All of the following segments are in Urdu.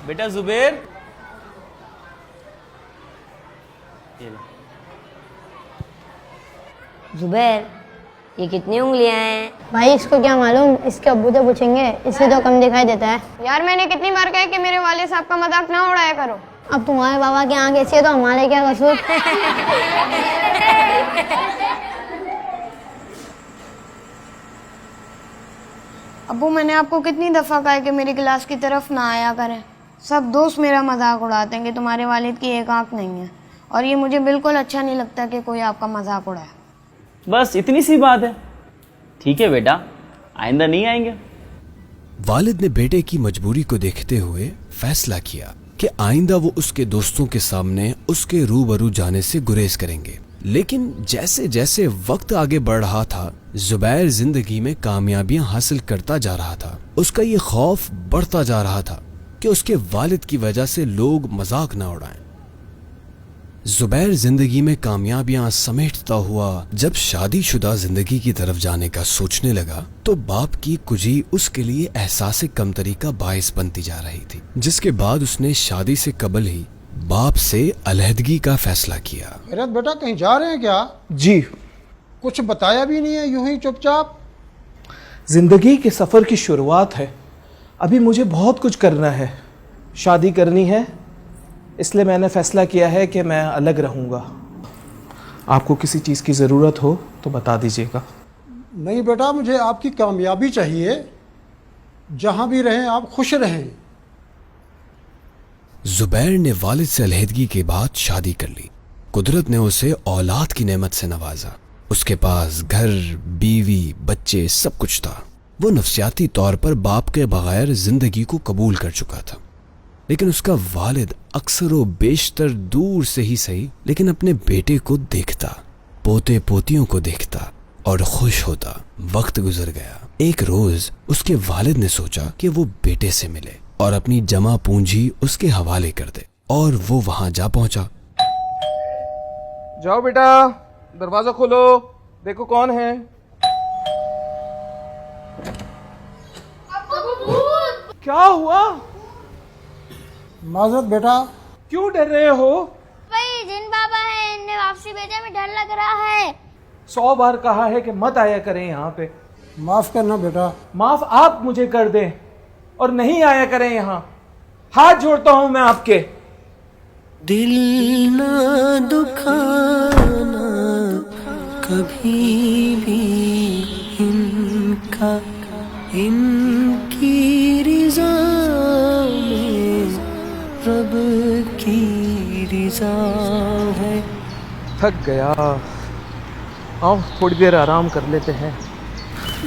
بیٹا زبیر، زبیر یہ کتنی انگلیاں ہیں؟ بھائی اس کو کیا معلوم، اس کے ابو تو پوچھیں گے، اس سے تو کم دکھائی دیتا ہے۔ یار میں نے کتنی بار کہا کہ میرے والد صاحب کا مذاق نہ اڑایا کرو۔ اب تمہارے بابا کی آنکھ ایسی ہے تو ہمارے کیا قصور؟ ابو میں نے آپ کو کتنی دفعہ کہا ہے کہ میری کلاس کی طرف نہ آیا کریں، سب دوست میرا مذاق اڑاتے ہیں کہ تمہارے والد کی ایک آنکھ نہیں ہے، اور یہ مجھے بالکل اچھا نہیں لگتا کہ کوئی آپ کا مذاق اڑائے۔ بس اتنی سی بات ہے، ٹھیک ہے بیٹا، آئندہ نہیں آئیں گے۔ والد نے بیٹے کی مجبوری کو دیکھتے ہوئے فیصلہ کیا کہ آئندہ وہ اس کے دوستوں کے سامنے اس کے روبرو جانے سے گریز کریں گے۔ لیکن جیسے جیسے وقت آگے بڑھ رہا تھا، زبیر زندگی میں کامیابیاں حاصل کرتا جا رہا تھا۔ اس کا یہ خوف بڑھتا جا رہا تھا کہ اس کے والد کی وجہ سے لوگ مذاق نہ اڑائیں۔ زبیر زندگی میں کامیابیاں سمیٹتا ہوا جب شادی شدہ زندگی کی طرف جانے کا سوچنے لگا تو باپ کی کجی اس کے لیے احساس کمتری کا باعث بنتی جا رہی تھی، جس کے بعد اس نے شادی سے قبل ہی باپ سے علیحدگی کا فیصلہ کیا۔ خیرت بیٹا کہیں جا رہے ہیں کیا؟ جی، کچھ بتایا بھی نہیں ہے، یوں ہی چپ چاپ؟ زندگی کے سفر کی شروعات ہے، ابھی مجھے بہت کچھ کرنا ہے، شادی کرنی ہے، اس لیے میں نے فیصلہ کیا ہے کہ میں الگ رہوں گا۔ آپ کو کسی چیز کی ضرورت ہو تو بتا دیجیے گا۔ نہیں بیٹا، مجھے آپ کی کامیابی چاہیے، جہاں بھی رہیں آپ خوش رہیں۔ زبیر نے والد سے علیحدگی کے بعد شادی کر لی۔ قدرت نے اسے اولاد کی نعمت سے نوازا۔ اس کے پاس گھر، بیوی، بچے، سب کچھ تھا۔ وہ نفسیاتی طور پر باپ کے بغیر زندگی کو قبول کر چکا تھا، لیکن اس کا والد اکثر و بیشتر دور سے ہی صحیح لیکن اپنے بیٹے کو دیکھتا، پوتے پوتیوں کو دیکھتا اور خوش ہوتا۔ وقت گزر گیا۔ ایک روز اس کے والد نے سوچا کہ وہ بیٹے سے ملے اور اپنی جمع پونجی اس کے حوالے کر دے، اور وہ وہاں جا پہنچا۔ جاؤ بیٹا، دروازہ کھولو، دیکھو کون ہے۔ کیا ہوا؟ معذرت بیٹا۔ کیوں ڈر رہے ہو؟ بھائی جن بابا ہے، ان نے واپسی بھیجا، میں ڈر لگ رہا ہے۔ 100 بار کہا ہے کہ مت آیا کریں یہاں پہ۔ معاف کرنا بیٹا۔ معاف آپ مجھے کر دیں اور نہیں آیا کریں یہاں، ہاتھ جوڑتا ہوں میں آپ کے۔ دل نہ دکھانا کبھی بھی ان کا، ان کی رضا میں رب کی رضا ہے۔ تھک گیا، آؤ تھوڑی دیر آرام کر لیتے ہیں۔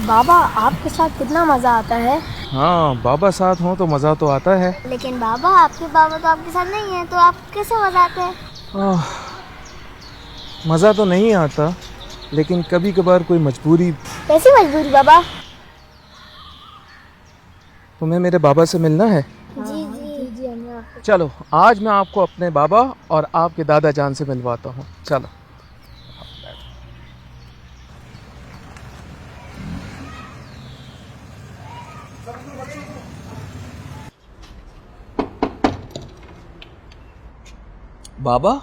بابا آپ کے ساتھ کتنا مزہ آتا ہے۔ ہاں، بابا ساتھ ہوں تو مزہ تو آتا ہے۔ لیکن بابا آپ کے بابا تو آپ کے ساتھ نہیں ہیں، تو آپ کیسے مزہ آتے ہیں؟ مزہ تو نہیں آتا، لیکن کبھی کبھار کوئی مجبوری۔ کیسی مجبوری بابا؟ تمہیں میرے بابا سے ملنا ہے؟ جی جی جی۔ چلو آج میں آپ کو اپنے بابا اور آپ کے دادا جان سے ملواتا ہوں، چلو۔ بابا،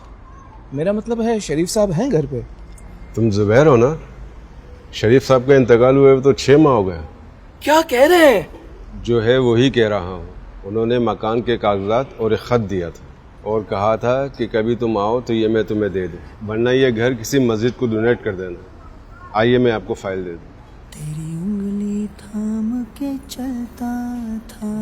میرا مطلب ہے شریف صاحب ہیں گھر پہ؟ تم زبیر ہو نا؟ شریف صاحب کا انتقال ہوئے تو 6 ماہ ہو گئے۔ کیا کہہ رہے ہیں؟ جو ہے وہی کہہ رہا ہوں۔ انہوں نے مکان کے کاغذات اور ایک خط دیا تھا اور کہا تھا کہ کبھی تم آؤ تو یہ میں تمہیں دے دوں، ورنہ یہ گھر کسی مسجد کو ڈونیٹ کر دینا۔ آئیے میں آپ کو فائل دے دوں۔ تیری انگلی تھام کے چلتا تھا،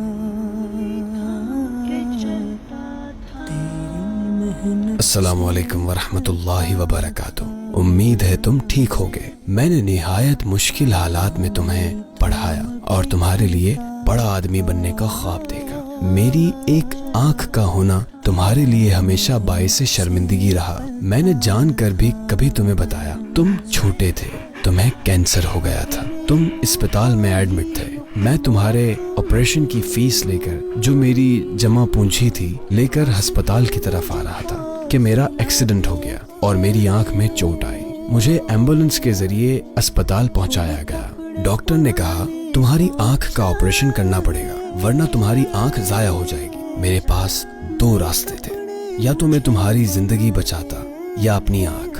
السلام علیکم ورحمۃ اللہ وبرکاتہ۔ امید ہے تم ٹھیک ہوگے۔ میں نے نہایت مشکل حالات میں تمہیں پڑھایا اور تمہارے لیے بڑا آدمی بننے کا خواب دیکھا۔ میری ایک آنکھ کا ہونا تمہارے لیے ہمیشہ باعث شرمندگی رہا۔ میں نے جان کر بھی کبھی تمہیں بتایا۔ تم چھوٹے تھے، تمہیں کینسر ہو گیا تھا، تم اسپتال میں ایڈمٹ تھے۔ میں تمہارے آپریشن کی فیس لے کر، جو میری جمع پونجی تھی، لے کر ہسپتال کی طرف آ رہا تھا کہ میرا ایکسیڈنٹ ہو گیا اور میری آنکھ میں چوٹ آئی۔ مجھے ایمبولنس کے ذریعے اسپتال پہنچایا گیا۔ ڈاکٹر نے کہا تمہاری آنکھ کا آپریشن کرنا پڑے گا ورنہ تمہاری آنکھ ضائع ہو جائے گی۔ میرے پاس دو راستے تھے، یا تو میں تمہاری زندگی بچاتا یا اپنی آنکھ۔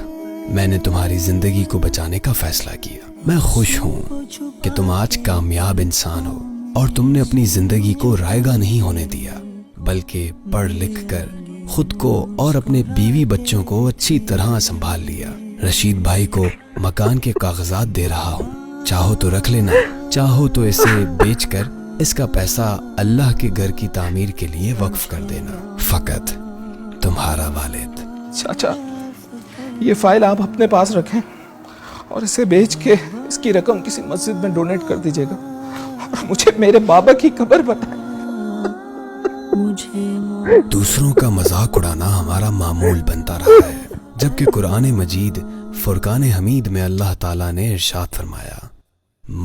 میں نے تمہاری زندگی کو بچانے کا فیصلہ کیا۔ میں خوش ہوں کہ تم آج کامیاب انسان ہو اور تم نے اپنی زندگی کو رائیگاں نہیں ہونے دیا، بلکہ پڑھ لکھ کر خود کو اور اپنے بیوی بچوں کو اچھی طرح سنبھال لیا۔ رشید بھائی کو مکان کے کاغذات دے رہا ہوں، چاہو تو رکھ لینا، چاہو تو اسے بیچ کر اس کا پیسہ اللہ کے گھر کی تعمیر کے لیے وقف کر دینا۔ فقط تمہارا والد۔ چاچا، یہ فائل آپ اپنے پاس رکھیں اور اسے بیچ کے اس کی رقم کسی مسجد میں ڈونیٹ کر دیجیے گا، اور مجھے میرے بابا کی قبر بتائیں۔ دوسروں کا مذاق اڑانا ہمارا معمول بنتا رہا ہے، جبکہ قرآن مجید فرقان حمید میں اللہ تعالیٰ نے ارشاد فرمایا،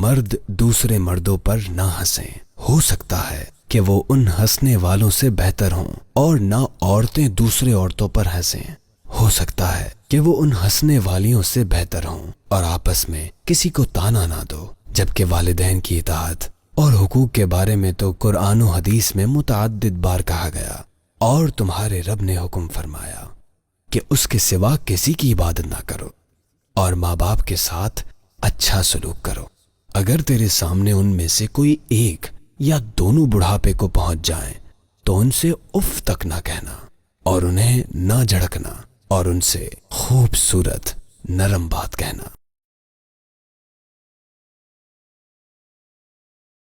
مرد دوسرے مردوں پر نہ ہنسیں، ہو سکتا ہے کہ وہ ان ہنسنے والوں سے بہتر ہوں، اور نہ عورتیں دوسرے عورتوں پر ہنسیں، ہو سکتا ہے کہ وہ ان ہنسنے والیوں سے بہتر ہوں، اور آپس میں کسی کو تانا نہ دو۔ جبکہ والدین کی اطاعت اور حقوق کے بارے میں تو قرآن و حدیث میں متعدد بار کہا گیا، اور تمہارے رب نے حکم فرمایا کہ اس کے سوا کسی کی عبادت نہ کرو، اور ماں باپ کے ساتھ اچھا سلوک کرو۔ اگر تیرے سامنے ان میں سے کوئی ایک یا دونوں بڑھاپے کو پہنچ جائیں تو ان سے اف تک نہ کہنا، اور انہیں نہ جھڑکنا، اور ان سے خوبصورت نرم بات کہنا۔